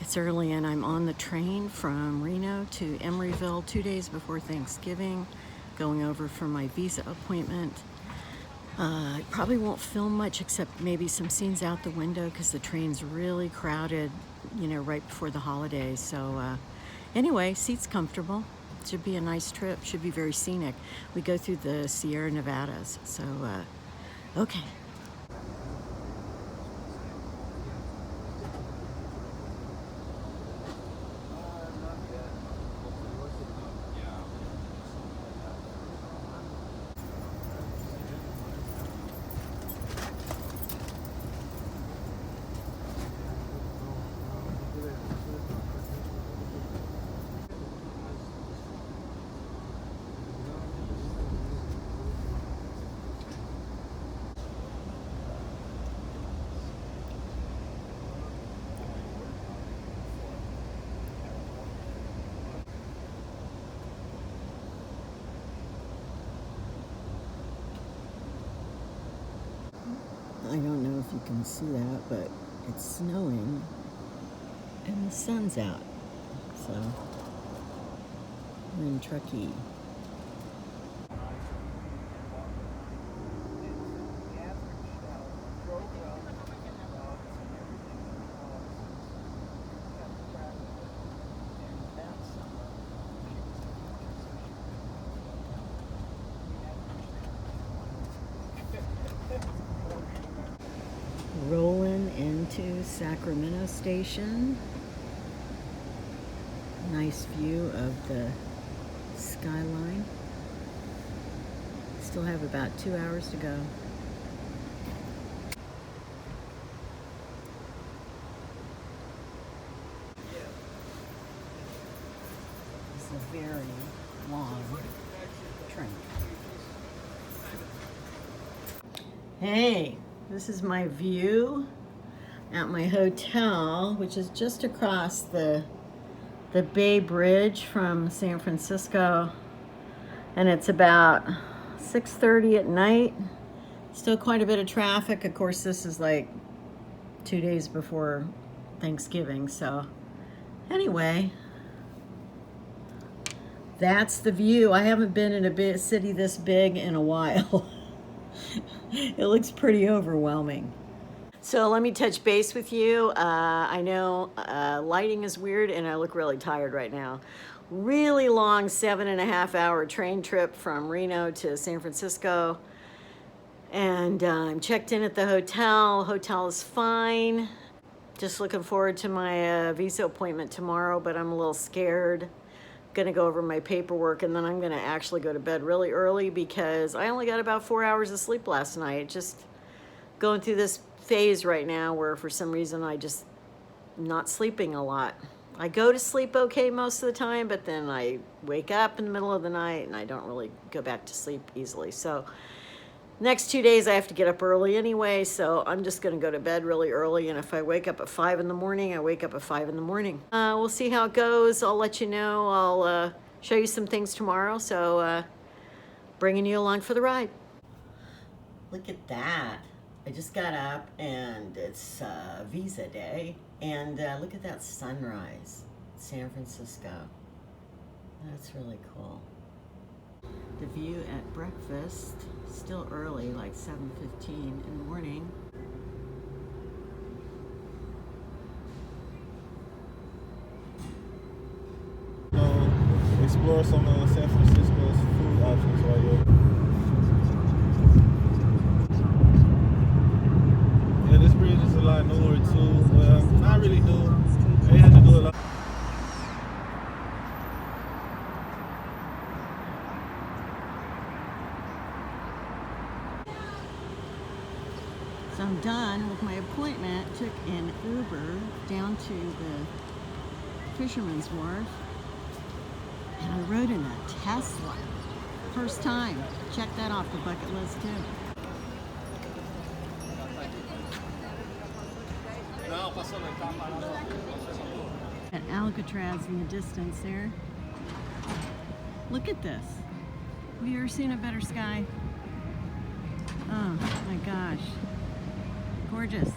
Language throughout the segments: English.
It's early and I'm on the train from Reno to Emeryville 2 days before Thanksgiving, going over for my visa appointment. I probably won't film much except maybe some scenes out the window because the train's really crowded, you know, right before the holidays. So anyway, seat's comfortable. Should be a nice trip. Should be very scenic. We go through the Sierra Nevadas. So, okay. I don't know if you can see that, but it's snowing and the sun's out. So we're in Truckee. Rolling into Sacramento Station. Nice view of the skyline. Still have about 2 hours to go. It's a very long train. Hey, this is my view at my hotel, which is just across the Bay Bridge from San Francisco, and it's about 6:30 at night. Still quite a bit of traffic. Of course, this is like 2 days before Thanksgiving, so anyway, that's the view. I haven't been in a city this big in a while. It looks pretty overwhelming. So let me touch base with you. I know lighting is weird and I look really tired right now. Really long 7.5-hour train trip from Reno to San Francisco. And I'm checked in at the hotel. Hotel is fine. Just looking forward to my visa appointment tomorrow, but I'm a little scared. Gonna go over my paperwork and then I'm gonna actually go to bed really early because I only got about 4 hours of sleep last night. Just going through this phase right now where for some reason I just not sleeping a lot. I go to sleep okay most of the time, but then I wake up in the middle of the night and I don't really go back to sleep easily. So next 2 days I have to get up early anyway, so I'm just gonna go to bed really early, and if I wake up at 5 in the morning, I wake up at 5 in the morning. We'll see how it goes. I'll let you know. I'll show you some things tomorrow, so bringing you along for the ride. Look at that. I just got up and it's visa day, and look at that sunrise, San Francisco. That's really cool. The view at breakfast, still early, like 7:15 in the morning. Explore some of San Francisco's food options while you're. Yeah, this bridge is a lot newer too. Well, not really new. They had to do a lot. So I'm done with my appointment. Took an Uber down to the Fisherman's Wharf, and I rode in a Tesla. First time. Check that off the bucket list too. At Alcatraz in the distance there. Look at this. Have you ever seen a better sky? Oh my gosh. Gorgeous.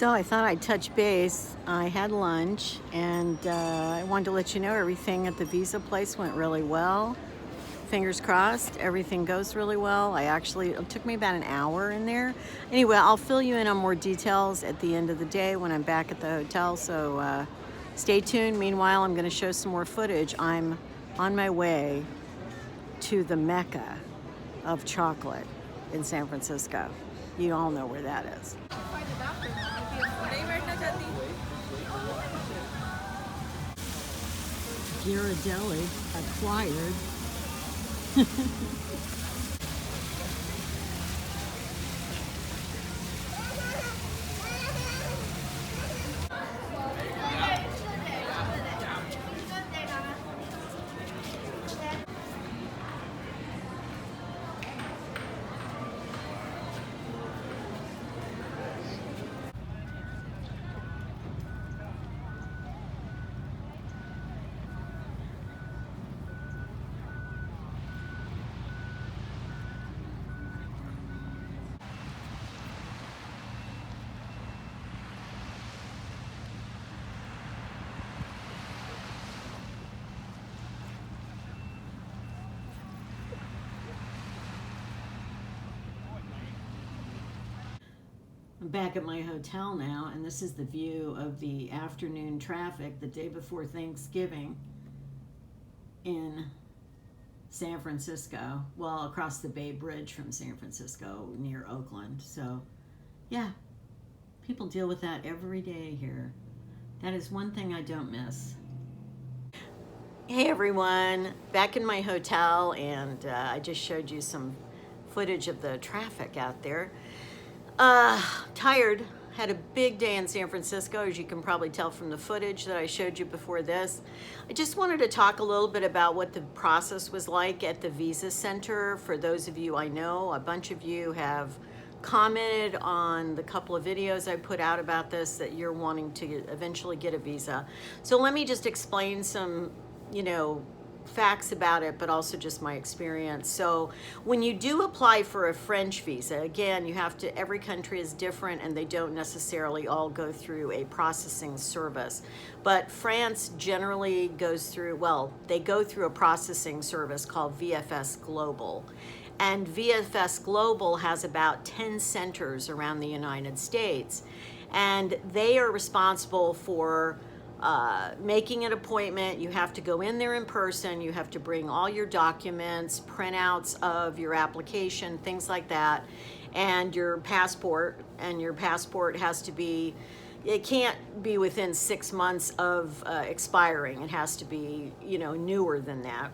So I thought I'd touch base. I had lunch, and I wanted to let you know everything at the visa place went really well. Fingers crossed, everything goes really well. It took me about an hour in there. Anyway, I'll fill you in on more details at the end of the day when I'm back at the hotel, so stay tuned. Meanwhile, I'm going to show some more footage. I'm on my way to the Mecca of chocolate in San Francisco. You all know where that is. Ghirardelli acquired. I'm back at my hotel now, and this is the view of the afternoon traffic the day before Thanksgiving in San Francisco. Well, across the Bay Bridge from San Francisco near Oakland. So, yeah, people deal with that every day here. That is one thing I don't miss. Hey everyone, back in my hotel, and I just showed you some footage of the traffic out there. Tired. Had a big day in San Francisco, as you can probably tell from the footage that I showed you before this. I just wanted to talk a little bit about what the process was like at the Visa Center. For those of you I know, a bunch of you have commented on the couple of videos I put out about this, that you're wanting to eventually get a visa. So let me just explain some, facts about it, but also just my experience. So when you do apply for a French visa, again, every country is different, and they don't necessarily all go through a processing service. But France generally goes through a processing service called VFS Global. And VFS Global has about 10 centers around the United States. And they are responsible for making an appointment. You have to go in there in person. You have to bring all your documents, printouts of your application, things like that, and your passport. And your passport has to be, it can't be within 6 months of expiring. It has to be, newer than that.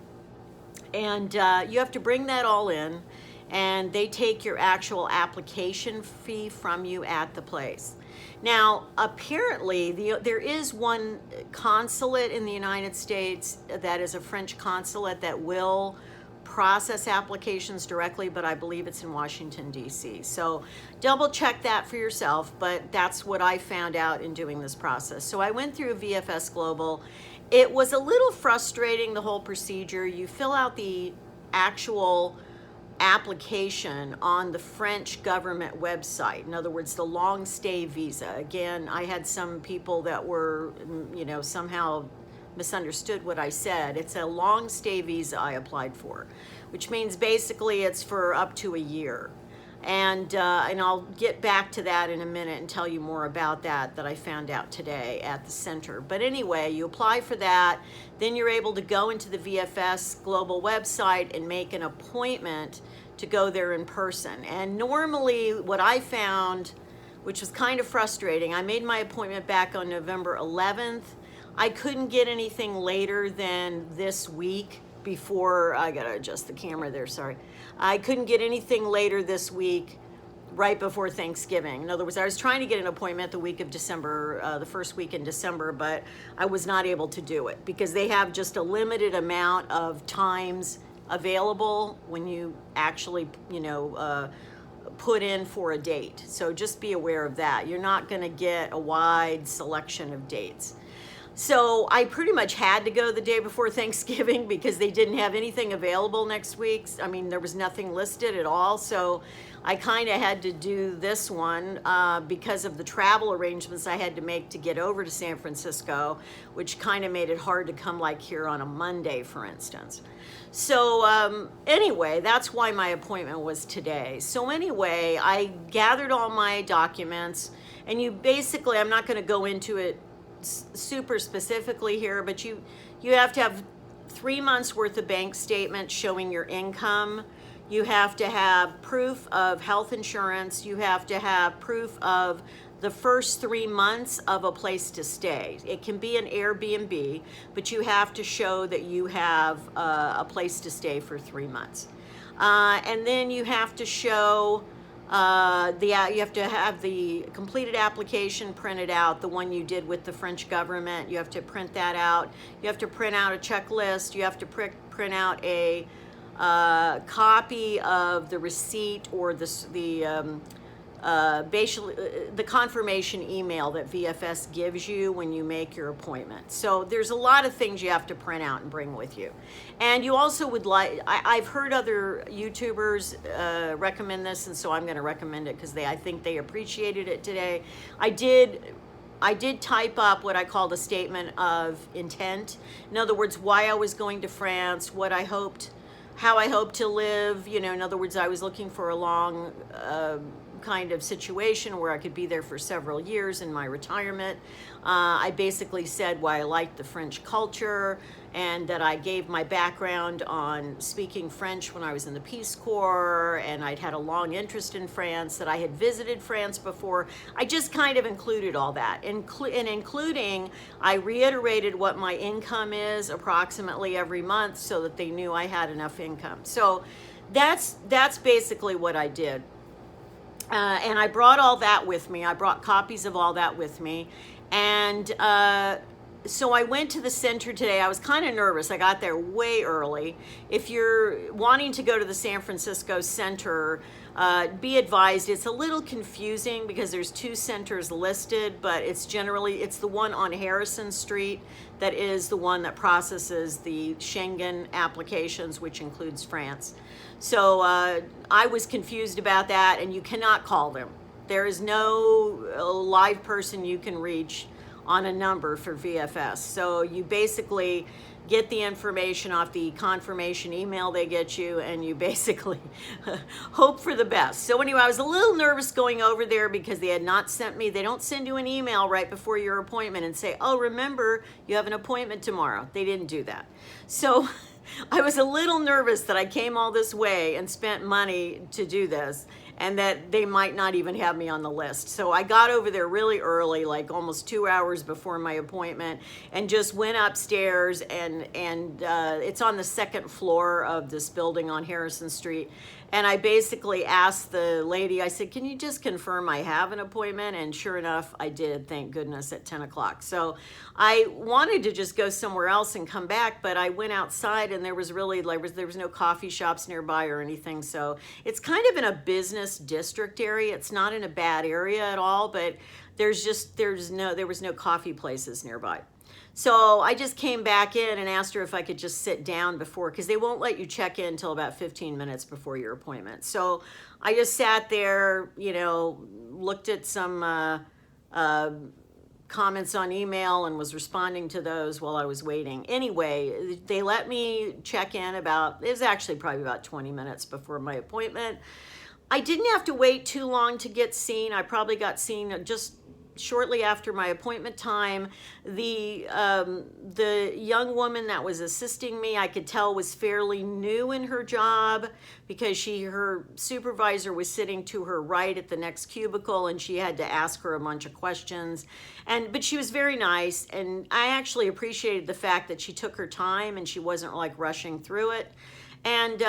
And you have to bring that all in, and they take your actual application fee from you at the place. Now, apparently, there is one consulate in the United States that is a French consulate that will process applications directly, but I believe it's in Washington, D.C. So double check that for yourself, but that's what I found out in doing this process. So I went through VFS Global. It was a little frustrating, the whole procedure. You fill out the actual application on the French government website. In other words, the long stay visa. Again, I had some people that were, somehow misunderstood what I said. It's a long stay visa I applied for, which means basically it's for up to a year. And I'll get back to that in a minute and tell you more about that I found out today at the center. But anyway, you apply for that, then you're able to go into the VFS Global website and make an appointment to go there in person. And normally what I found, which was kind of frustrating, I made my appointment back on November 11th. I couldn't get anything later than this week before, I gotta adjust the camera there, sorry. I couldn't get anything later this week, right before Thanksgiving. In other words, I was trying to get an appointment the week of December, the first week in December, but I was not able to do it because they have just a limited amount of times available when you actually, put in for a date. So just be aware of that. You're not gonna get a wide selection of dates. So I pretty much had to go the day before Thanksgiving because they didn't have anything available next week. I mean, there was nothing listed at all. So I kind of had to do this one because of the travel arrangements I had to make to get over to San Francisco, which kind of made it hard to come like here on a Monday, for instance. So anyway, that's why my appointment was today. So anyway, I gathered all my documents, and you basically, I'm not going to go into it super specifically here, but you have to have 3 months worth of bank statements showing your income. You have to have proof of health insurance. You have to have proof of the first 3 months of a place to stay. It can be an Airbnb, but you have to show that you have a place to stay for 3 months. And then you have to show you have to have the completed application printed out, the one you did with the French government. You have to print that out. You have to print out a checklist. You have to print out a copy of the receipt or basically the confirmation email that VFS gives you when you make your appointment. So there's a lot of things you have to print out and bring with you. And you also would like, I've heard other YouTubers recommend this, and so I'm going to recommend it because I think they appreciated it today. I did type up what I called a statement of intent. In other words, why I was going to France, what I hoped, how I hoped to live. You know, in other words, I was looking for a long kind of situation where I could be there for several years in my retirement. I basically said why I liked the French culture, and that I gave my background on speaking French when I was in the Peace Corps, and I'd had a long interest in France, that I had visited France before. I just kind of included all that, including I reiterated what my income is approximately every month so that they knew I had enough income. So that's basically what I did. And I brought all that with me. I brought copies of all that with me. And so I went to the center today. I was kind of nervous. I got there way early. If you're wanting to go to the San Francisco center, be advised it's a little confusing because there's 2 centers listed, but it's the one on Harrison Street that is the one that processes the Schengen applications, which includes France. So I was confused about that, and you cannot call them. There is no live person you can reach on a number for VFS. So you basically get the information off the confirmation email they get you, and you basically hope for the best. So anyway, I was a little nervous going over there because they had not sent me, they don't send you an email right before your appointment and say, oh, remember, you have an appointment tomorrow. They didn't do that. So I was a little nervous that I came all this way and spent money to do this, and that they might not even have me on the list. So I got over there really early, like almost 2 hours before my appointment, and just went upstairs, and it's on the 2nd floor of this building on Harrison Street. And I basically asked the lady, I said, can you just confirm I have an appointment? And sure enough, I did, thank goodness, at 10 o'clock. So I wanted to just go somewhere else and come back, but I went outside, and there was no coffee shops nearby or anything. So it's kind of in a business district area. It's not in a bad area at all, but there was no coffee places nearby. So I just came back in and asked her if I could just sit down before, because they won't let you check in until about 15 minutes before your appointment. So I just sat there, looked at some comments on email and was responding to those while I was waiting. Anyway, they let me check in it was actually probably about 20 minutes before my appointment. I didn't have to wait too long to get seen. I probably got seen just shortly after my appointment time. The young woman that was assisting me, I could tell, was fairly new in her job, because her supervisor was sitting to her right at the next cubicle, and she had to ask her a bunch of questions. But she was very nice, and I actually appreciated the fact that she took her time and she wasn't like rushing through it. And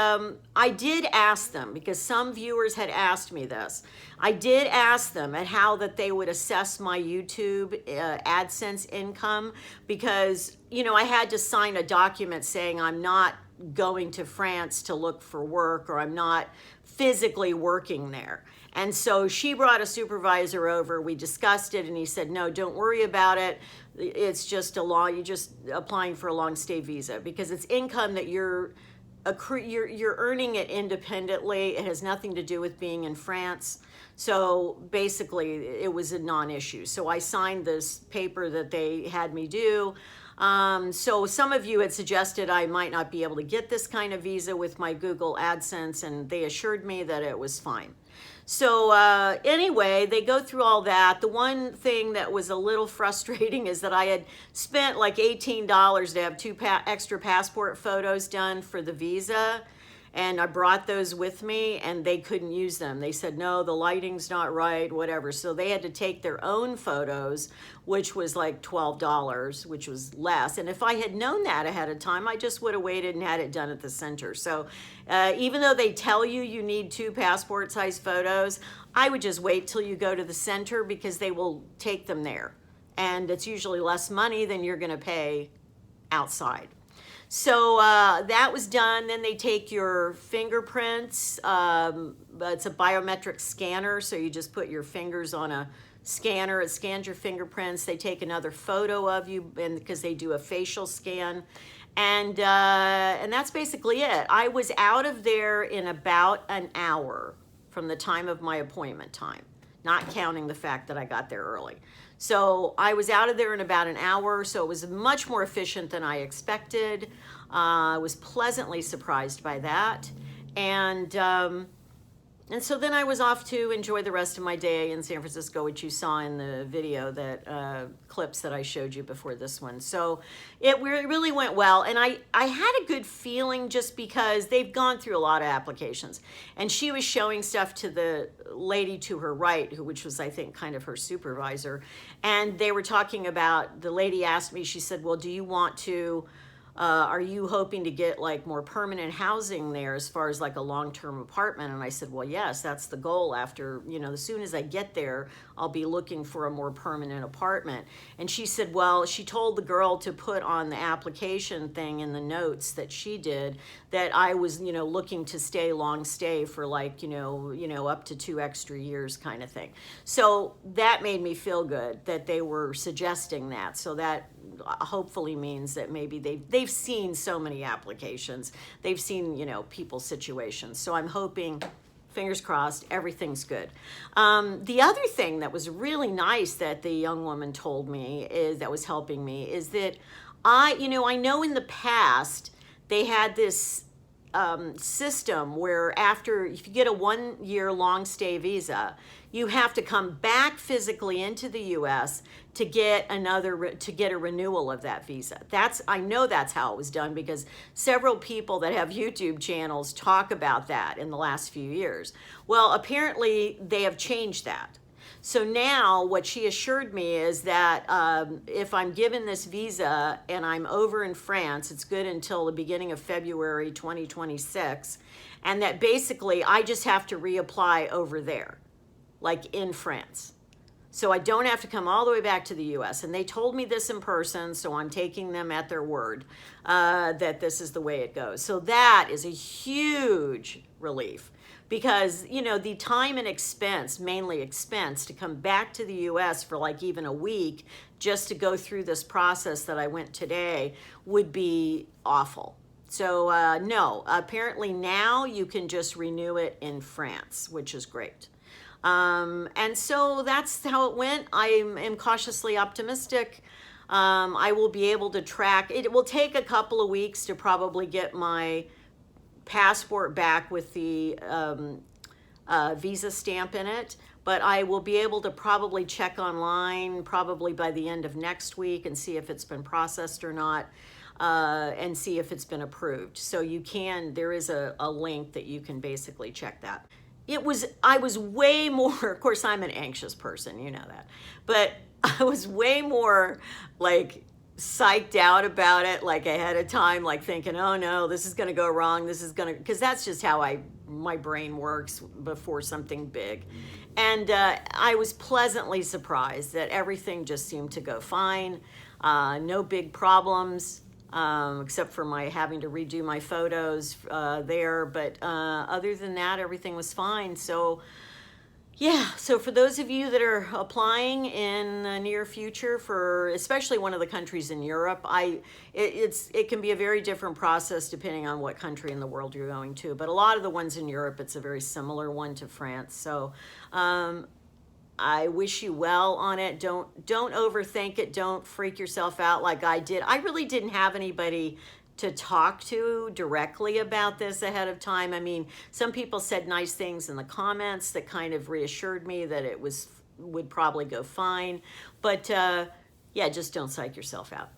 I did ask them, because some viewers had asked me this, I did ask them at how that they would assess my YouTube AdSense income, because, I had to sign a document saying I'm not going to France to look for work, or I'm not physically working there. And so she brought a supervisor over. We discussed it, and he said, no, don't worry about it. It's just you're just applying for a long stay visa, because it's income that you're earning it independently. It has nothing to do with being in France. So basically, it was a non-issue. So I signed this paper that they had me do. So some of you had suggested I might not be able to get this kind of visa with my Google AdSense, and they assured me that it was fine. So anyway, they go through all that. The one thing that was a little frustrating is that I had spent like $18 to have two extra passport photos done for the visa. And I brought those with me, and they couldn't use them. They said, no, the lighting's not right, whatever. So they had to take their own photos, which was like $12, which was less. And if I had known that ahead of time, I just would have waited and had it done at the center. So even though they tell you you need two passport size photos, I would just wait till you go to the center, because they will take them there. And it's usually less money than you're going to pay outside. So that was done. Then they take your fingerprints. It's a biometric scanner, so you just put your fingers on a scanner. It scans your fingerprints. They take another photo of you, and because they do a facial scan, and that's basically it. I was out of there in about an hour from the time of my appointment time, not counting the fact that I got there early. So I was out of there in about an hour, so it was much more efficient than I expected. I was pleasantly surprised by that. And so then I was off to enjoy the rest of my day in San Francisco, which you saw in the video, that clips that I showed you before this one. So it really went well. And I had a good feeling, just because they've gone through a lot of applications. And she was showing stuff to the lady to her right, which was, I think, kind of her supervisor. And they were talking about, the lady asked me, she said, well, do you want to... are you hoping to get like more permanent housing there, as far as like a long-term apartment? And I said, well, yes, that's the goal. After, as soon as I get there, I'll be looking for a more permanent apartment. And she said, well, she told the girl to put on the application thing in the notes that she did, that I was, looking to long stay for like, up to 2 extra years kind of thing. So that made me feel good that they were suggesting that. So that hopefully means that maybe they've seen so many applications. They've seen, people's situations. So I'm hoping, fingers crossed, everything's good. The other thing that was really nice that the young woman told me that was helping me is that I know in the past they had this system where if you get a 1-year long stay visa, you have to come back physically into the U.S. to get a renewal of that visa. I know that's how it was done, because several people that have YouTube channels talk about that in the last few years. Well, apparently they have changed that. So now what she assured me is that if I'm given this visa and I'm over in France, it's good until the beginning of February 2026, and that basically I just have to reapply over there, like in France. So I don't have to come all the way back to the U.S. And they told me this in person, so I'm taking them at their word that this is the way it goes. So that is a huge relief, because, the time and expense, mainly expense, to come back to the U.S. for like even a week just to go through this process that I went today would be awful. So no, apparently now you can just renew it in France, which is great. And so that's how it went. I am cautiously optimistic. I will be able to track. It will take a couple of weeks to probably get my passport back with the visa stamp in it, but I will be able to probably check online probably by the end of next week and see if it's been processed or not, and see if it's been approved. So there is a link that you can basically check that. I was way more, of course I'm an anxious person, you know that, but I was way more like psyched out about it, like ahead of time, like thinking, oh no, this is going to go wrong. Because that's just how my brain works before something big. And I was pleasantly surprised that everything just seemed to go fine. No big problems. except for my having to redo my photos there. But other than that, everything was fine. So yeah, so for those of you that are applying in the near future for especially one of the countries in Europe, it can be a very different process depending on what country in the world you're going to. But a lot of the ones in Europe, it's a very similar one to France. So I wish you well on it. Don't overthink it. Don't freak yourself out like I did. I really didn't have anybody to talk to directly about this ahead of time. I mean, some people said nice things in the comments that kind of reassured me that it would probably go fine. But yeah, just don't psych yourself out.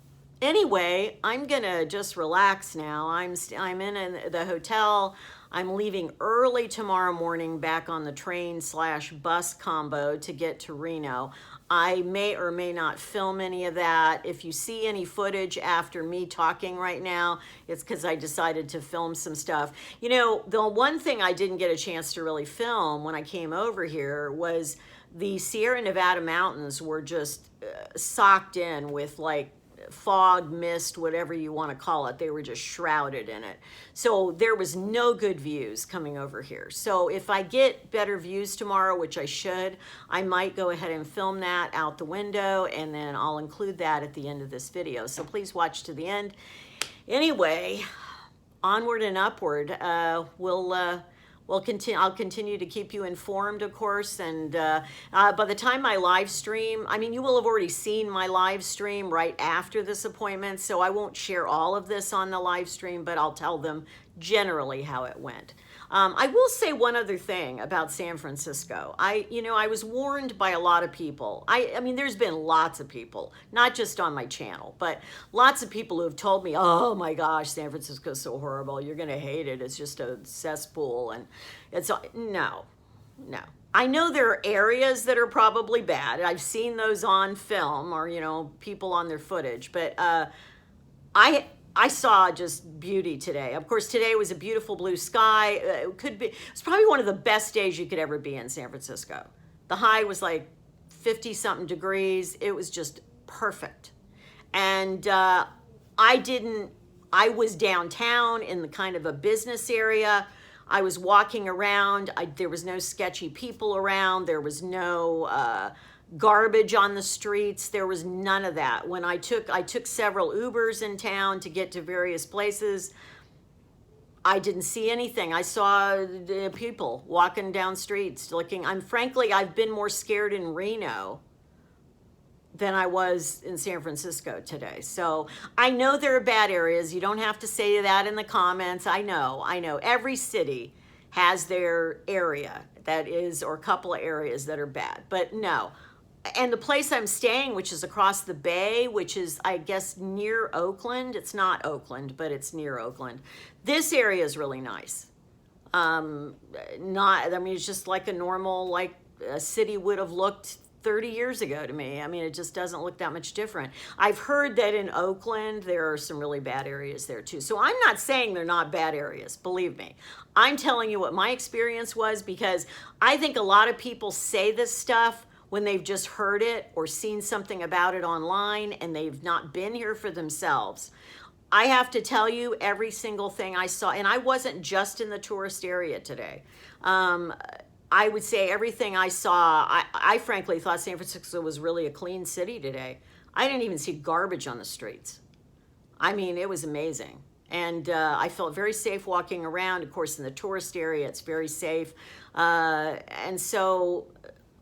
Anyway, I'm gonna just relax now. I'm in the hotel. I'm leaving early tomorrow morning back on the train/bus combo to get to Reno. I may or may not film any of that. If you see any footage after me talking right now, it's because I decided to film some stuff. You know, the one thing I didn't get a chance to really film when I came over here was the Sierra Nevada mountains were just socked in with like fog, mist, whatever you want to call it. They were just shrouded in it. So there was no good views coming over here. So if I get better views tomorrow, which I should, I might go ahead and film that out the window, and then I'll include that at the end of this video. So please watch to the end. Anyway, onward and upward. I'll continue to keep you informed, of course, and by the time my live stream, I mean, you will have already seen my live stream right after this appointment, so I won't share all of this on the live stream, but I'll tell them generally how it went. I will say one other thing about San Francisco. I was warned by a lot of people. I mean, there's been lots of people, not just on my channel, but lots of people who have told me, oh my gosh, San Francisco's so horrible. You're going to hate it. It's just a cesspool. And no. I know there are areas that are probably bad. I've seen those on film or, people on their footage, but I saw just beauty today. Of course, today was a beautiful blue sky. It's probably one of the best days you could ever be in San Francisco. The high was like 50 something degrees. It was just perfect. And I was downtown in the kind of a business area. I was walking around. There was no sketchy people around. There was no garbage on the streets. There was none of that. When I took several Ubers in town to get to various places, I didn't see anything. I saw the people walking down streets looking. Frankly, I've been more scared in Reno than I was in San Francisco today. So I know there are bad areas. You don't have to say that in the comments. I know. Every city has their area that is, or a couple of areas that are bad, but no. And the place I'm staying, which is across the bay, which is, I guess, near Oakland. It's not Oakland, but it's near Oakland. This area is really nice. It's just like a normal, like a city would have looked 30 years ago to me. I mean, it just doesn't look that much different. I've heard that in Oakland, there are some really bad areas there too. So I'm not saying they're not bad areas, believe me. I'm telling you what my experience was, because I think a lot of people say this stuff when they've just heard it or seen something about it online and they've not been here for themselves. I have to tell you, every single thing I saw, and I wasn't just in the tourist area today. I would say everything I saw, I frankly thought San Francisco was really a clean city today. I didn't even see garbage on the streets. I mean, it was amazing. And I felt very safe walking around. Of course, in the tourist area, it's very safe. And so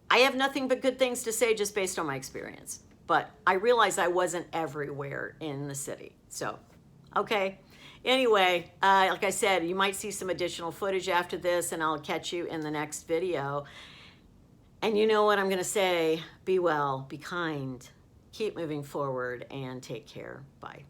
I have nothing but good things to say just based on my experience. But I realized I wasn't everywhere in the city. So, okay. Anyway, like I said, you might see some additional footage after this, and I'll catch you in the next video. And you know what I'm going to say? Be well, be kind, keep moving forward, and take care. Bye.